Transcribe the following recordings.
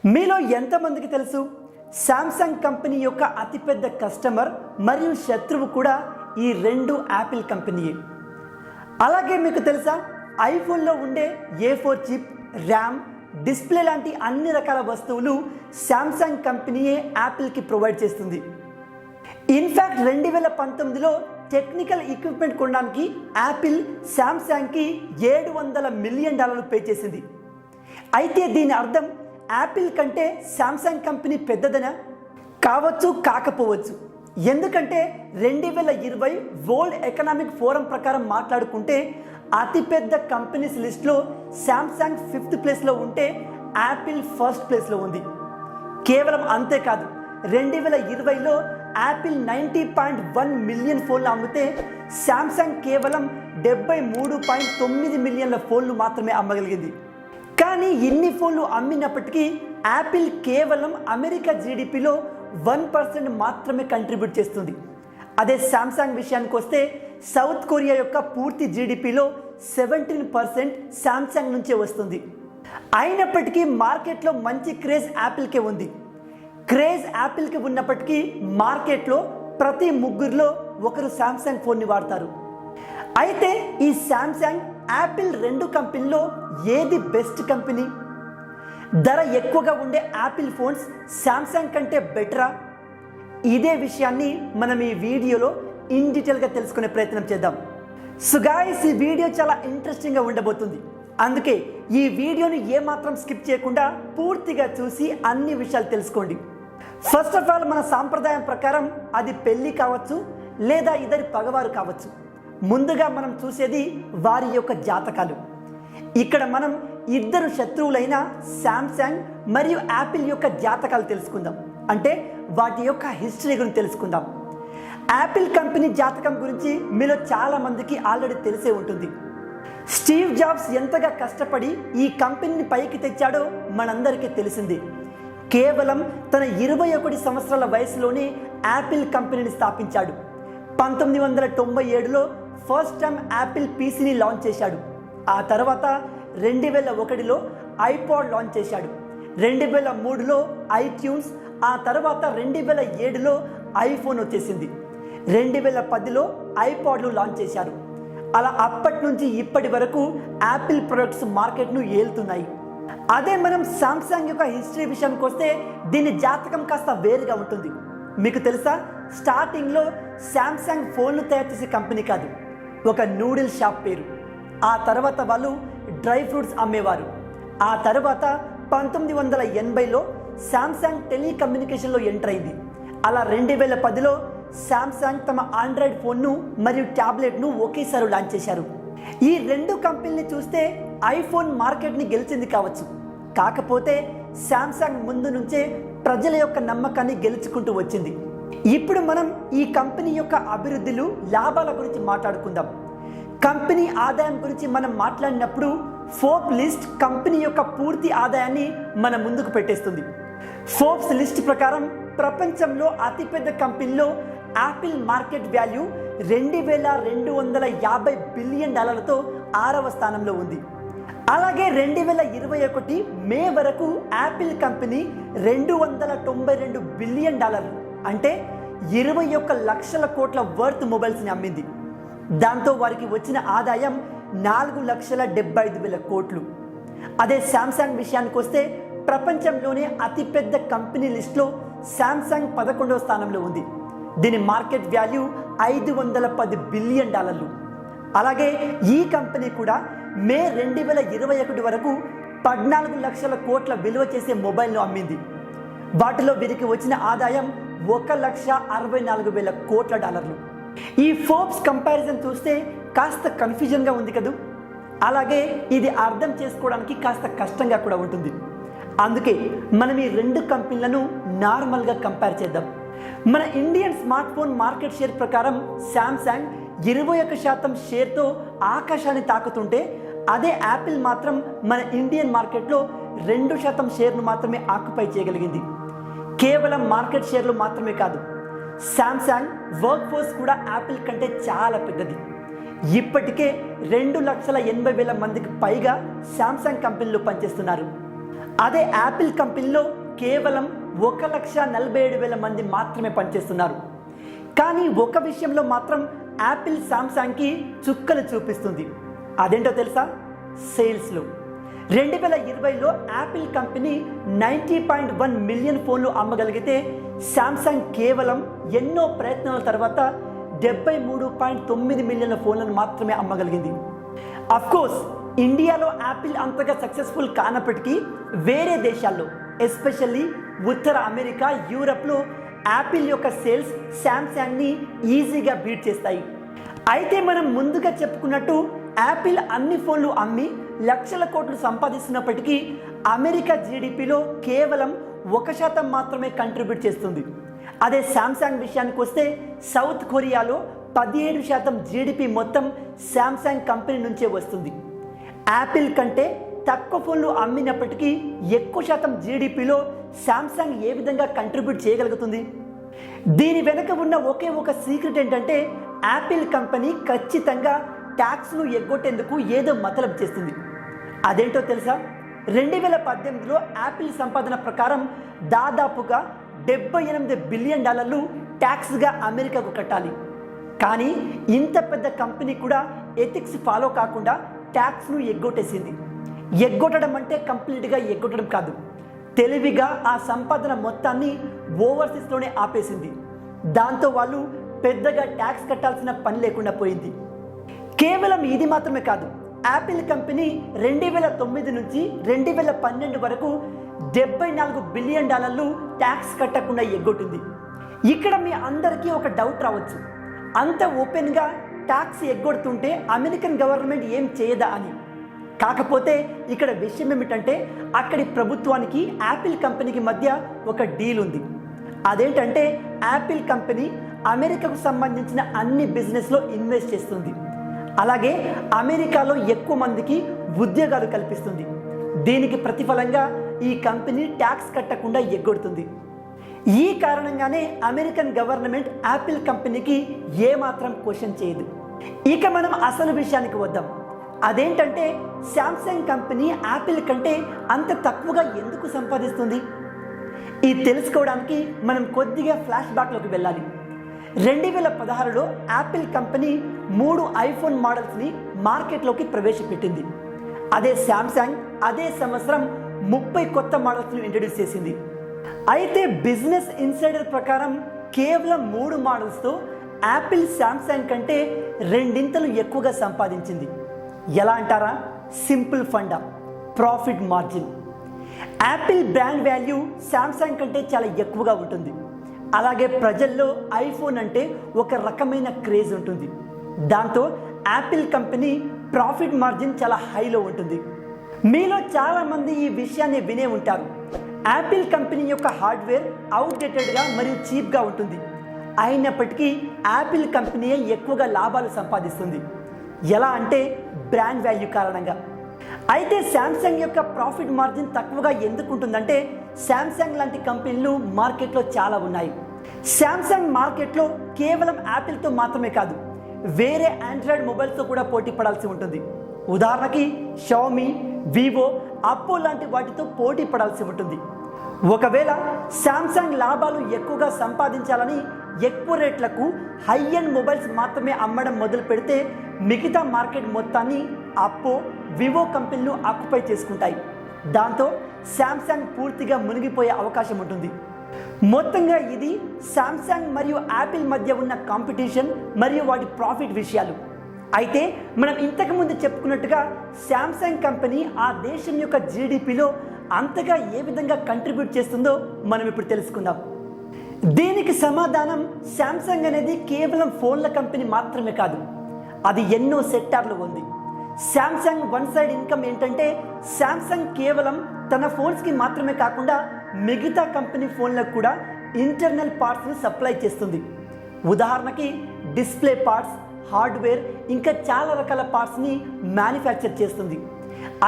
మీలో ఎంతమందికి తెలుసు శాంసంగ్ కంపెనీ యొక్క అతిపెద్ద కస్టమర్ మరియు శత్రువు కూడా ఈ రెండు యాపిల్ కంపెనీయే. అలాగే మీకు తెలుసా ఐఫోన్లో ఉండే A4 చిప్, ర్యామ్, డిస్ప్లే లాంటి అన్ని రకాల వస్తువులు శాంసంగ్ కంపెనీయే యాపిల్కి ప్రొవైడ్ చేస్తుంది. ఇన్ఫ్యాక్ట్ 2019లో టెక్నికల్ ఎక్విప్మెంట్ కొనడానికి యాపిల్ శాంసంగ్కి $700 మిలియన్ పే చేసింది. అయితే దీని అర్థం యాపిల్ కంటే శాంసంగ్ కంపెనీ పెద్దదనా? కావచ్చు, కాకపోవచ్చు. ఎందుకంటే 2020 వరల్డ్ ఎకనామిక్ ఫోరం ప్రకారం మాట్లాడుకుంటే అతిపెద్ద కంపెనీస్ లిస్ట్లో శాంసంగ్ 5th ప్లేస్లో ఉంటే యాపిల్ 1st ప్లేస్లో ఉంది. కేవలం అంతేకాదు, 2020లో యాపిల్ 90.1 మిలియన్ ఫోన్లు అమ్మితే శాంసంగ్ కేవలం 73.9 మిలియన్ల ఫోన్లు మాత్రమే అమ్మగలిగింది. కానీ ఇన్ని ఫోన్లు అమ్మినప్పటికీ యాపిల్ కేవలం అమెరికా జీడిపిలో 1% మాత్రమే కంట్రిబ్యూట్ చేస్తుంది. అదే శాంసంగ్ విషయానికి వస్తే సౌత్ కొరియా యొక్క పూర్తి జీడిపిలో 17% శాంసంగ్ నుంచే వస్తుంది. అయినప్పటికీ మార్కెట్లో మంచి క్రేజ్ యాపిల్కే ఉంది. క్రేజ్ యాపిల్కి ఉన్నప్పటికీ మార్కెట్లో ప్రతి ముగ్గురులో ఒకరు శాంసంగ్ ఫోన్ని వాడతారు. అయితే ఈ శాంసంగ్, యాపిల్ రెండు కంపెనీలో ఏది బెస్ట్ కంపెనీ? ధర ఎక్కువగా ఉండే యాపిల్ ఫోన్స్ శాంసంగ్ కంటే బెటరా? ఇదే విషయాన్ని మనం ఈ వీడియోలో ఇన్ డీటెయిల్గా తెలుసుకునే ప్రయత్నం చేద్దాం. సో గాయ్స్, ఈ వీడియో చాలా ఇంట్రెస్టింగ్గా ఉండబోతుంది. అందుకే ఈ వీడియోని ఏమాత్రం స్కిప్ చేయకుండా పూర్తిగా చూసి అన్ని విషయాలు తెలుసుకోండి. ఫస్ట్ ఆఫ్ ఆల్, మన సాంప్రదాయం ప్రకారం అది పెళ్ళి కావచ్చు లేదా ఇద్దరి పగవారు కావచ్చు, ముందుగా మనం చూసేది వారి యొక్క జాతకాలు. ఇక్కడ మనం ఇద్దరు శత్రువులైన శాంసంగ్ మరియు యాపిల్ యొక్క జాతకాలు తెలుసుకుందాం. అంటే వాటి యొక్క హిస్టరీ గురించి తెలుసుకుందాం. యాపిల్ కంపెనీ జాతకం గురించి మీలో చాలా మందికి ఆల్రెడీ తెలిసే ఉంటుంది. స్టీవ్ జాబ్స్ ఎంతగా కష్టపడి ఈ కంపెనీని పైకి తెచ్చాడో మనందరికీ తెలిసింది. కేవలం తన 21 సంవత్సరాల వయసులోనే యాపిల్ కంపెనీని స్థాపించాడు. 1997లో ఫస్ట్ టైం యాపిల్ పీసీని లాంచ్ చేశాడు. ఆ తర్వాత 2001లో ఐపాడ్ లాంచ్ చేశాడు. 2003లో ఐట్యూన్స్, ఆ తర్వాత 2007లో ఐఫోన్ వచ్చేసింది. 2010లో ఐపాడ్లు లాంచ్ చేశారు. అలా అప్పటి నుంచి ఇప్పటి వరకు యాపిల్ ప్రొడక్ట్స్ మార్కెట్ను ఏలుతున్నాయి. అదే మనం శాంసంగ్ యొక్క హిస్టరీ విషయానికి వస్తే దీని జాతకం కాస్త వేరుగా ఉంటుంది. మీకు తెలుసా, స్టార్టింగ్లో శాంసంగ్ ఫోన్లు తయారు చేసే కంపెనీ కాదు, ఒక నూడిల్ షాప్ పేరు. ఆ తర్వాత వాళ్ళు డ్రై ఫ్రూట్స్ అమ్మేవారు. ఆ తర్వాత 1980లో శాంసంగ్ టెలికమ్యూనికేషన్లో ఎంటర్ అయింది. అలా 2010లో శాంసంగ్ తమ ఆండ్రాయిడ్ ఫోన్ను మరియు ట్యాబ్లెట్ను ఒకేసారి లాంచ్ చేశారు. ఈ రెండు కంపెనీని చూస్తే ఐఫోన్ మార్కెట్ని గెలిచింది కావచ్చు, కాకపోతే శాంసంగ్ ముందు నుంచే ప్రజల యొక్క నమ్మకాన్ని గెలుచుకుంటూ వచ్చింది. ఇప్పుడు మనం ఈ కంపెనీ యొక్క అభివృద్ధులు, లాభాల గురించి మాట్లాడుకుందాం. కంపెనీ ఆదాయం గురించి మనం మాట్లాడినప్పుడు ఫోర్బ్స్ లిస్ట్ కంపెనీ యొక్క పూర్తి ఆదాయాన్ని మన ముందుకు పెట్టేస్తుంది. ఫోర్బ్స్ లిస్ట్ ప్రకారం ప్రపంచంలో అతిపెద్ద కంపెనీలో యాపిల్ మార్కెట్ వాల్యూ $2250 బిలియన్ 6వ స్థానంలో ఉంది. అలాగే 2021 మే వరకు యాపిల్ కంపెనీ $292 బిలియన్, అంటే 21 లక్షల కోట్ల వర్త్ మొబైల్స్ని అమ్మింది. దాంతో వారికి వచ్చిన ఆదాయం 4,75,000 కోట్లు. అదే శాంసంగ్ విషయానికి వస్తే ప్రపంచంలోనే అతిపెద్ద కంపెనీ లిస్ట్లో శాంసంగ్ 11వ స్థానంలో ఉంది. దీని మార్కెట్ వాల్యూ $510 బిలియన్. అలాగే ఈ కంపెనీ కూడా మే 2021 వరకు 14 లక్షల కోట్ల విలువ చేసే మొబైల్ను అమ్మింది. వాటిలో వీరికి వచ్చిన ఆదాయం $1,64,000 కోట్ల. ఈ ఫోర్బ్స్ కంపారిజన్ చూస్తే కాస్త కన్ఫ్యూజన్గా ఉంది కదూ. అలాగే ఇది అర్థం చేసుకోవడానికి కాస్త కష్టంగా కూడా ఉంటుంది. అందుకే మనం ఈ రెండు కంపెనీలను నార్మల్గా కంపేర్ చేద్దాం. మన Indian smart phone market share ప్రకారం శాంసంగ్ 21% షేర్తో ఆకాశాన్ని తాకుతుంటే, అదే యాపిల్ మాత్రం మన ఇండియన్ మార్కెట్లో 2% షేర్ను మాత్రమే ఆక్యుపై చేయగలిగింది. కేవలం మార్కెట్ షేర్లు మాత్రమే కాదు, శాంసంగ్ వర్క్ ఫోర్స్ కూడా యాపిల్ కంటే చాలా పెద్దది. ఇప్పటికే 2,80,000 మందికి పైగా శాంసంగ్ కంపెనీలో పనిచేస్తున్నారు. అదే యాపిల్ కంపెనీలో కేవలం 1,47,000 మంది మాత్రమే పనిచేస్తున్నారు. కానీ ఒక విషయంలో మాత్రం యాపిల్ శాంసంగ్కి చుక్కలు చూపిస్తుంది. అదేంటో తెలుసా? సేల్స్లో 2020లో యాపిల్ కంపెనీ 90.1 మిలియన్ ఫోన్లు అమ్మగలిగితే శాంసంగ్ కేవలం ఎన్నో ప్రయత్నాల తర్వాత 73.9 మిలియన్ల ఫోన్లను మాత్రమే అమ్మగలిగింది. అఫ్కోర్స్ ఇండియాలో యాపిల్ అంతగా సక్సెస్ఫుల్ కానప్పటికీ వేరే దేశాల్లో ఎస్పెషల్లీ ఉత్తర అమెరికా, యూరప్లో యాపిల్ యొక్క సేల్స్ శాంసంగ్ని ఈజీగా బీట్ చేస్తాయి. అయితే మనం ముందుగా చెప్పుకున్నట్టు యాపిల్ అన్ని ఫోన్లు అమ్మి లక్షల కోట్లు సంపాదిస్తున్నప్పటికీ అమెరికా జీడిపిలో కేవలం 1% మాత్రమే కంట్రిబ్యూట్ చేస్తుంది. అదే శాంసంగ్ విషయానికి వస్తే సౌత్ కొరియాలో 17% జీడిపి మొత్తం శాంసంగ్ కంపెనీ నుంచే వస్తుంది. యాపిల్ కంటే తక్కువ ఫోన్లు అమ్మినప్పటికీ ఎక్కువ శాతం జీడిపిలో శాంసంగ్ ఏ విధంగా కంట్రిబ్యూట్ చేయగలుగుతుంది? దీని వెనుక ఉన్న ఒకే ఒక సీక్రెట్ ఏంటంటే యాపిల్ కంపెనీ ఖచ్చితంగా ట్యాక్స్ను ఎగ్గొట్టేందుకు ఏదో మతలబు చేస్తుంది. అదేంటో తెలుసా? 2018లో యాపిల్ సంపాదన ప్రకారం దాదాపుగా $78 బిలియన్ ట్యాక్స్గా అమెరికాకు కట్టాలి. కానీ ఇంత పెద్ద కంపెనీ కూడా ఎథిక్స్ ఫాలో కాకుండా ట్యాక్స్ను ఎగ్గొట్టేసింది. ఎగ్గొట్టడం అంటే కంప్లీట్గా ఎగ్గొట్టడం కాదు, తెలివిగా ఆ సంపాదన మొత్తాన్ని ఓవర్సీస్లోనే ఆపేసింది. దాంతో వాళ్ళు పెద్దగా ట్యాక్స్ కట్టాల్సిన పని లేకుండా పోయింది. కేవలం ఇది మాత్రమే కాదు, యాపిల్ కంపెనీ 2009 నుంచి 2012 వరకు $74 బిలియన్ ట్యాక్స్ కట్టకుండా ఎగ్గొట్టింది. ఇక్కడ మీ అందరికీ ఒక డౌట్ రావచ్చు, అంత ఓపెన్గా ట్యాక్స్ ఎగ్గొడుతుంటే అమెరికన్ గవర్నమెంట్ ఏం చేయదా అని. కాకపోతే ఇక్కడ విషయం ఏమిటంటే అక్కడి ప్రభుత్వానికి యాపిల్ కంపెనీకి మధ్య ఒక డీల్ ఉంది. అదేంటంటే యాపిల్ కంపెనీ అమెరికాకు సంబంధించిన అన్ని బిజినెస్లో ఇన్వెస్ట్ చేస్తుంది. అలాగే అమెరికాలో ఎక్కువ మందికి ఉద్యోగాలు కల్పిస్తుంది. దీనికి ప్రతిఫలంగా ఈ కంపెనీ ట్యాక్స్ కట్టకుండా ఎగ్గొడుతుంది. ఈ కారణంగానే అమెరికన్ గవర్నమెంట్ యాపిల్ కంపెనీకి ఏమాత్రం క్వశ్చన్ చేయదు. ఇక మనం అసలు విషయానికి వద్దాం. అదేంటంటే శాంసంగ్ కంపెనీ యాపిల్ కంటే అంత తక్కువగా ఎందుకు సంపాదిస్తుంది? ఇది తెలుసుకోవడానికి మనం కొద్దిగా ఫ్లాష్ బ్యాక్లోకి వెళ్ళాలి. 2016లో యాపిల్ కంపెనీ 3 ఐఫోన్ మోడల్స్ని మార్కెట్లోకి ప్రవేశపెట్టింది. అదే శాంసంగ్ అదే సంవత్సరం 30 కొత్త మోడల్స్ని ఇంట్రడ్యూస్ చేసింది. అయితే బిజినెస్ ఇన్సైడర్ ప్రకారం కేవలం 3 మోడల్స్తో యాపిల్ శాంసంగ్ కంటే 2 ఎక్కువగా సంపాదించింది. ఎలా అంటారా? Simple funda, profit margin. Apple brand value Samsung కంటే చాలా ఎక్కువగా ఉంటుంది. అలాగే ప్రజల్లో ఐఫోన్ అంటే ఒక రకమైన క్రేజ్ ఉంటుంది. దాంతో యాపిల్ కంపెనీ ప్రాఫిట్ మార్జిన్ చాలా హైలో ఉంటుంది. మీలో చాలామంది ఈ విషయాన్ని వినే ఉంటారు. యాపిల్ కంపెనీ యొక్క హార్డ్వేర్ అవుట్డేటెడ్గా మరియు చీప్గా ఉంటుంది. అయినప్పటికీ యాపిల్ కంపెనీ ఎక్కువగా లాభాలు సంపాదిస్తుంది. ఎలా అంటే బ్రాండ్ వాల్యూ కారణంగా. అయితే శాంసంగ్ యొక్క ప్రాఫిట్ మార్జిన్ తక్కువగా ఎందుకు ఉంటుందంటే శాంసంగ్ లాంటి కంపెనీలు మార్కెట్లో చాలా ఉన్నాయి. శాంసంగ్ మార్కెట్లో కేవలం యాపిల్తో మాత్రమే కాదు, వేరే ఆండ్రాయిడ్ మొబైల్స్తో కూడా పోటీ పడాల్సి ఉంటుంది. ఉదాహరణకి షామీ, వివో, అప్పో లాంటి వాటితో పోటీ పడాల్సి ఉంటుంది. ఒకవేళ శాంసంగ్ లాభాలు ఎక్కువగా సంపాదించాలని ఎక్కువ రేట్లకు హై ఎండ్ మొబైల్స్ మాత్రమే అమ్మడం మొదలు పెడితే మిగతా మార్కెట్ మొత్తాన్ని అప్పో, వివో కంపెనీలు ఆక్యుపై చేసుకుంటాయి. దాంతో శాంసంగ్ పూర్తిగా మునిగిపోయే అవకాశం ఉంటుంది. మొత్తంగా ఇది శాంసంగ్ మరియు యాపిల్ మధ్య ఉన్న కాంపిటీషన్ మరియు వాటి ప్రాఫిట్ విషయాలు. అయితే మనం ఇంతకుముందు చెప్పుకున్నట్టుగా శాంసంగ్ కంపెనీ ఆ దేశం యొక్క జీడిపిలో అంతగా ఏ విధంగా కంట్రిబ్యూట్ చేస్తుందో మనం ఇప్పుడు తెలుసుకుందాం. దీనికి సమాధానం శాంసంగ్ అనేది కేవలం ఫోన్ల కంపెనీ మాత్రమే కాదు, అది ఎన్నో సెక్టార్లు ఉంది. శాంసంగ్ వన్ సైడ్ ఇన్కమ్ ఏంటంటే శాంసంగ్ కేవలం తన ఫోన్స్కి మాత్రమే కాకుండా మిగతా కంపెనీ ఫోన్లకు కూడా ఇంటర్నల్ పార్ట్స్ని సప్లై చేస్తుంది. ఉదాహరణకి డిస్ప్లే పార్ట్స్, హార్డ్వేర్, ఇంకా చాలా రకాల పార్ట్స్ని మ్యానుఫ్యాక్చర్ చేస్తుంది.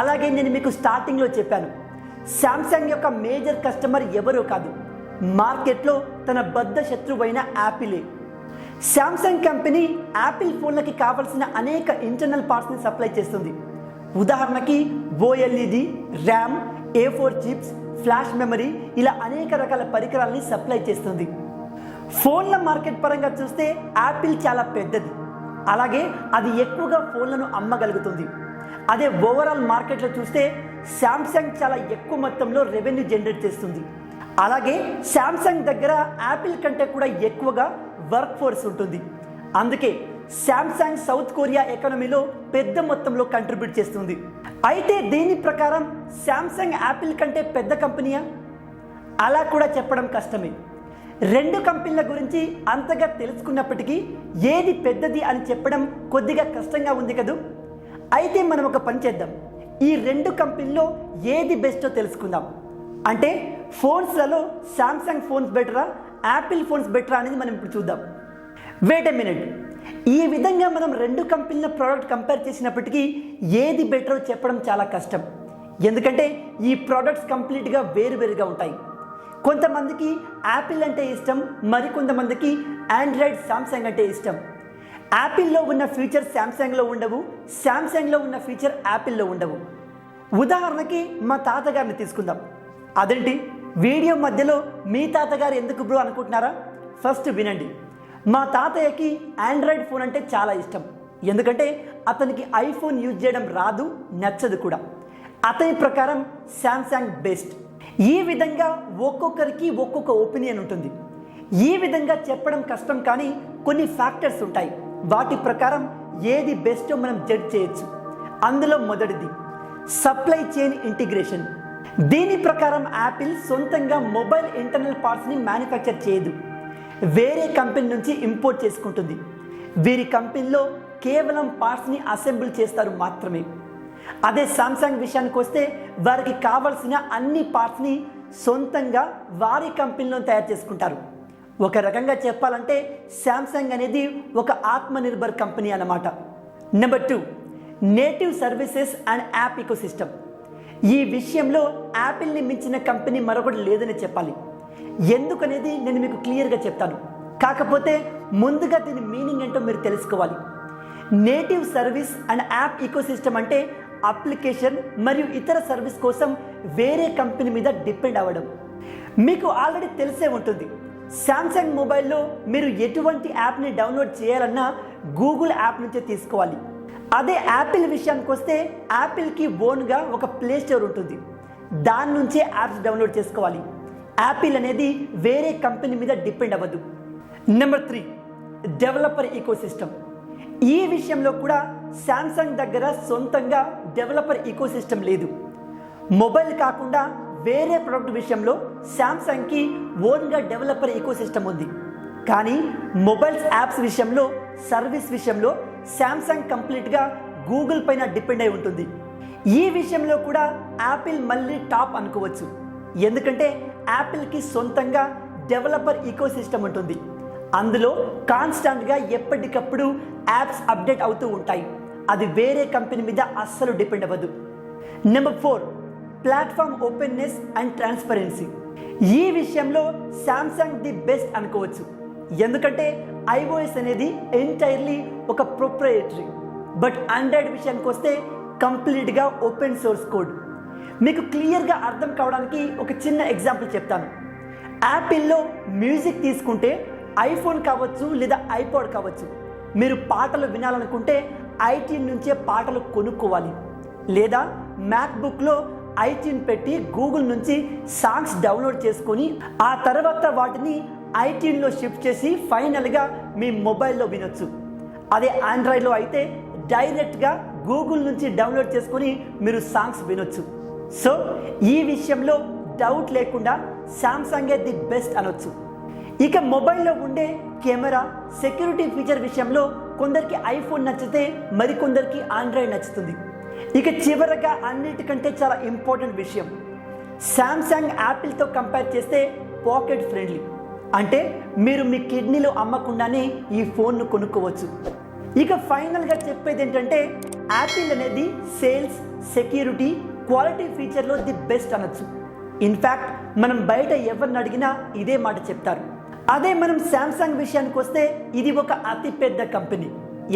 అలాగే నేను మీకు స్టార్టింగ్లో చెప్పాను, శాంసంగ్ యొక్క మేజర్ కస్టమర్ ఎవరో కాదు, మార్కెట్లో తన బద్ధ శత్రువైన యాపిలే. శాంసంగ్ కంపెనీ యాపిల్ ఫోన్లకి కావాల్సిన అనేక ఇంటర్నల్ పార్ట్స్ని సప్లై చేస్తుంది. ఉదాహరణకి OLED, RAM, A4 chips, flash memory ఇలా అనేక రకాల పరికరాలని సప్లై చేస్తుంది. ఫోన్ల మార్కెట్ పరంగా చూస్తే యాపిల్ చాలా పెద్దది, అలాగే అది ఎక్కువగా ఫోన్లను అమ్మగలుగుతుంది. అదే ఓవరాల్ మార్కెట్లో చూస్తే శాంసంగ్ చాలా ఎక్కువ మొత్తంలో రెవెన్యూ జనరేట్ చేస్తుంది. అలాగే శాంసంగ్ దగ్గర యాపిల్ కంటే కూడా ఎక్కువగా వర్క్ ఫోర్స్ ఉంటుంది. అందుకే శాంసంగ్ సౌత్ కొరియా ఎకానమీలో పెద్ద మొత్తంలో కంట్రిబ్యూట్ చేస్తుంది. అయితే దీని ప్రకారం శాంసంగ్ యాపిల్ కంటే పెద్ద కంపెనీయా? అలా కూడా చెప్పడం కష్టమే. రెండు కంపెనీల గురించి అంతగా తెలుసుకున్నప్పటికీ ఏది పెద్దది అని చెప్పడం కొద్దిగా కష్టంగా ఉంది కదూ. అయితే మనం ఒక పని చేద్దాం, ఈ రెండు కంపెనీల్లో ఏది బెస్టో తెలుసుకుందాం. అంటే ఫోన్స్లలో శాంసంగ్ ఫోన్స్ బెటరా, యాపిల్ ఫోన్స్ బెటరా అనేది మనం ఇప్పుడు చూద్దాం. వెయిట్ ఎ మినిట్, ఈ విధంగా మనం రెండు కంపెనీల ప్రోడక్ట్ కంపేర్ చేసినప్పటికీ ఏది బెటరో చెప్పడం చాలా కష్టం. ఎందుకంటే ఈ ప్రోడక్ట్స్ కంప్లీట్గా వేరువేరుగా ఉంటాయి. కొంతమందికి యాపిల్ అంటే ఇష్టం, మరికొంతమందికి ఆండ్రాయిడ్ శాంసంగ్ అంటే ఇష్టం. యాపిల్లో ఉన్న ఫీచర్ శాంసంగ్లో ఉండవు, శాంసంగ్లో ఉన్న ఫీచర్ యాపిల్లో ఉండవు. ఉదాహరణకి మా తాతగారిని తీసుకుందాం. అదేంటి వీడియో మధ్యలో మీ తాతగారు ఎందుకు బ్రో అనుకుంటున్నారా? ఫస్ట్ వినండి. మా తాతయ్యకి ఆండ్రాయిడ్ ఫోన్ అంటే చాలా ఇష్టం. ఎందుకంటే అతనికి ఐఫోన్ యూజ్ చేయడం రాదు, నచ్చదు కూడా. అతని ప్రకారం శాంసంగ్ బెస్ట్. ఈ విధంగా ఒక్కొక్కరికి ఒక్కొక్క ఒపీనియన్ ఉంటుంది. ఈ విధంగా చెప్పడం కష్టం, కానీ కొన్ని ఫ్యాక్టర్స్ ఉంటాయి. వాటి ప్రకారం ఏది బెస్టో మనం జడ్జ్ చేయొచ్చు. అందులో మొదటిది సప్లై చైన్ ఇంటిగ్రేషన్. దీని ప్రకారం యాపిల్ సొంతంగా మొబైల్ ఇంటర్నల్ పార్ట్స్ని మ్యానుఫ్యాక్చర్ చేయదు, వేరే కంపెనీ నుంచి ఇంపోర్ట్ చేసుకుంటుంది. వీరి కంపెనీలో కేవలం పార్ట్స్ని అసెంబుల్ చేస్తారు మాత్రమే. అదే శాంసంగ్ విషయానికి వస్తే వారికి కావలసిన అన్ని పార్ట్స్ని సొంతంగా వారి కంపెనీలో తయారు చేసుకుంటారు. ఒక రకంగా చెప్పాలంటే శాంసంగ్ అనేది ఒక ఆత్మనిర్భర్ కంపెనీ అన్నమాట. Number 2, native services and app ecosystem. ఈ విషయంలో యాపిల్ని మించిన కంపెనీ మరొకటి లేదని చెప్పాలి. ఎందుకనేది నేను మీకు క్లియర్గా చెప్తాను. కాకపోతే ముందుగా దీని మీనింగ్ ఏంటో మీరు తెలుసుకోవాలి. Native service and app ecosystem అంటే అప్లికేషన్ మరియు ఇతర సర్వీస్ కోసం వేరే కంపెనీ మీద డిపెండ్ అవ్వడం. మీకు ఆల్రెడీ తెలిసే ఉంటుంది, శాంసంగ్ మొబైల్లో మీరు ఎటువంటి యాప్ని డౌన్లోడ్ చేయాలన్నా గూగుల్ యాప్ నుంచే తీసుకోవాలి. అదే యాపిల్ విషయానికి వస్తే యాపిల్కి ఓన్గా ఒక ప్లే స్టోర్ ఉంటుంది, దాని నుంచే యాప్స్ డౌన్లోడ్ చేసుకోవాలి. యాపిల్ అనేది వేరే కంపెనీ మీద డిపెండ్ అవ్వదు. Number 3, developer ecosystem. ఈ విషయంలో కూడా శాంసంగ్ దగ్గర సొంతంగా డెవలపర్ ఈకోసిస్టమ్ లేదు. మొబైల్ కాకుండా వేరే ప్రోడక్ట్ విషయంలో శాంసంగ్కి ఓన్గా డెవలపర్ ఈకోసిస్టమ్ ఉంది. కానీ మొబైల్స్ యాప్స్ విషయంలో, సర్వీస్ విషయంలో శాంసంగ్ కంప్లీట్గా గూగుల్ పైన డిపెండ్ అయి ఉంటుంది. ఈ విషయంలో కూడా యాపిల్ మళ్ళీ టాప్ అనుకోవచ్చు. ఎందుకంటే యాపిల్కి సొంతంగా డెవలపర్ ఈకోసిస్టమ్ ఉంటుంది. అందులో కాన్స్టాంట్గా ఎప్పటికప్పుడు యాప్స్ అప్డేట్ అవుతూ ఉంటాయి. అది వేరే కంపెనీ మీద అస్సలు డిపెండ్ అవ్వదు. Number 4, platform openness and transparency. ఈ విషయంలో శాంసంగ్ ది బెస్ట్ అనుకోవచ్చు. ఎందుకంటే iOS అనేది ఎంటైర్లీ ఒక ప్రొప్రైటరీ. బట్ ఆండ్రాయిడ్ విషయానికి వస్తే కంప్లీట్గా ఓపెన్ సోర్స్ కోడ్. మీకు క్లియర్గా అర్థం కావడానికి ఒక చిన్న ఎగ్జాంపుల్ చెప్తాను. యాపిల్లో మ్యూజిక్ తీసుకుంటే ఐఫోన్ కావచ్చు లేదా ఐపాడ్ కావచ్చు, మీరు పాటలు వినాలనుకుంటే ఐట్యూన్ నుంచే పాటలు కొనుక్కోవాలి. లేదా మ్యాక్బుక్లో ఐట్యూన్ పెట్టి గూగుల్ నుంచి సాంగ్స్ డౌన్లోడ్ చేసుకొని ఆ తర్వాత వాటిని ఐట్యూన్లో షిఫ్ట్ చేసి ఫైనల్గా మీ మొబైల్లో వినొచ్చు. అదే ఆండ్రాయిడ్లో అయితే డైరెక్ట్గా గూగుల్ నుంచి డౌన్లోడ్ చేసుకొని మీరు సాంగ్స్ వినొచ్చు. సో ఈ విషయంలో డౌట్ లేకుండా శాంసంగే ది బెస్ట్ అనొచ్చు. ఇక మొబైల్లో ఉండే కెమెరా, సెక్యూరిటీ ఫీచర్ విషయంలో కొందరికి ఐఫోన్ నచ్చితే మరికొందరికి ఆండ్రాయిడ్ నచ్చుతుంది. ఇక చివరగా అన్నిటికంటే చాలా ఇంపార్టెంట్ విషయం, శాంసంగ్ యాపిల్తో కంపేర్ చేస్తే పాకెట్ ఫ్రెండ్లీ. అంటే మీరు మీ కిడ్నీలో అమ్మకుండానే ఈ ఫోన్ను కొనుక్కోవచ్చు. ఇక ఫైనల్గా చెప్పేది ఏంటంటే యాపిల్ అనేది సేల్స్, సెక్యూరిటీ, క్వాలిటీ ఫీచర్లో ది బెస్ట్ అనొచ్చు. ఇన్ఫ్యాక్ట్ మనం బయట ఎవరిని అడిగినా ఇదే మాట చెప్తారు. అదే మనం శాంసంగ్ విషయానికి వస్తే ఇది ఒక అతిపెద్ద కంపెనీ.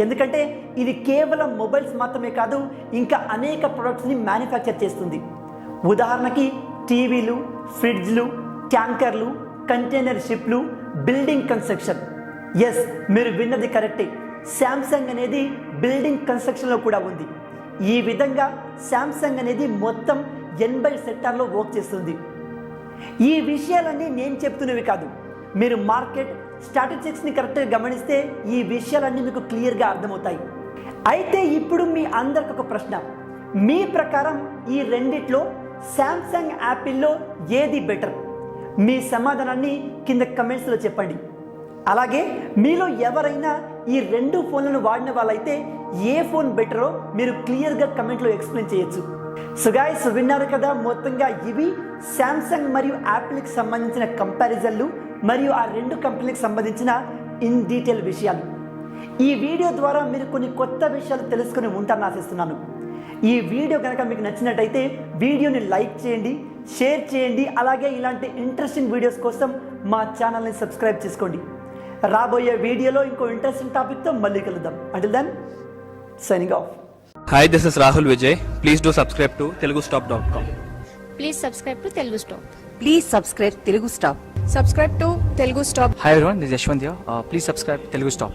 ఎందుకంటే ఇది కేవలం మొబైల్స్ మాత్రమే కాదు, ఇంకా అనేక ప్రొడక్ట్స్ని మ్యానుఫ్యాక్చర్ చేస్తుంది. ఉదాహరణకి టీవీలు, ఫ్రిడ్జ్లు, ట్యాంకర్లు, కంటైనర్ షిప్లు, బిల్డింగ్ కన్స్ట్రక్షన్. ఎస్, మీరు విన్నది కరెక్టే. శాంసంగ్ అనేది బిల్డింగ్ కన్స్ట్రక్షన్లో కూడా ఉంది. ఈ విధంగా శాంసంగ్ అనేది మొత్తం 80 సెక్టార్లో వర్క్ చేస్తుంది. ఈ విషయాలన్నీ నేను చెప్తున్నవి కాదు, మీరు మార్కెట్ స్టాటిస్టిక్స్ని కరెక్ట్గా గమనిస్తే ఈ విషయాలన్నీ మీకు క్లియర్గా అర్థమవుతాయి. అయితే ఇప్పుడు మీ అందరికి ఒక ప్రశ్న, మీ ప్రకారం ఈ రెండిట్లో శాంసంగ్, యాపిల్లో ఏది బెటర్? మీ సమాధానాన్ని కింద కమెంట్స్లో చెప్పండి. అలాగే మీలో ఎవరైనా ఈ రెండు ఫోన్లను వాడిన వాళ్ళైతే ఏ ఫోన్ బెటరో మీరు క్లియర్గా కమెంట్లో ఎక్స్ప్లెయిన్ చేయొచ్చు. సో గైస్, విన్నారు కదా, మొత్తంగా ఇవి శాంసంగ్ మరియు యాపిల్కి సంబంధించిన కంపారిజన్లు మరియు ఆ రెండు కంపెనీలకు సంబంధించిన ఇన్ డీటెయిల్ విషయాలు. ఈ వీడియో ద్వారా మీరు కొన్ని కొత్త విషయాలు తెలుసుకుని ఉంటారని ఆశిస్తున్నాను. ఈ వీడియో కనుక మీకు నచ్చినట్టయితే వీడియోని లైక్ చేయండి, షేర్ చేయండి. అలాగే ఇలాంటి ఇంట్రెస్టింగ్ వీడియోస్ కోసం మా ఛానల్ని సబ్స్క్రైబ్ చేసుకోండి. రాబోయే వీడియోలో ఇంకో ఇంట్రెస్టింగ్ టాపిక్తో మళ్ళీ కలుద్దాం. Until then, signing off. Hi, this is Rahul Vijay. Please do subscribe to telugustop.com. Please subscribe to Telugu Stop. Please subscribe Telugu Stop. Subscribe to Telugu Stop. Hi everyone, this is Yashwant here. Please subscribe Telugu Stop.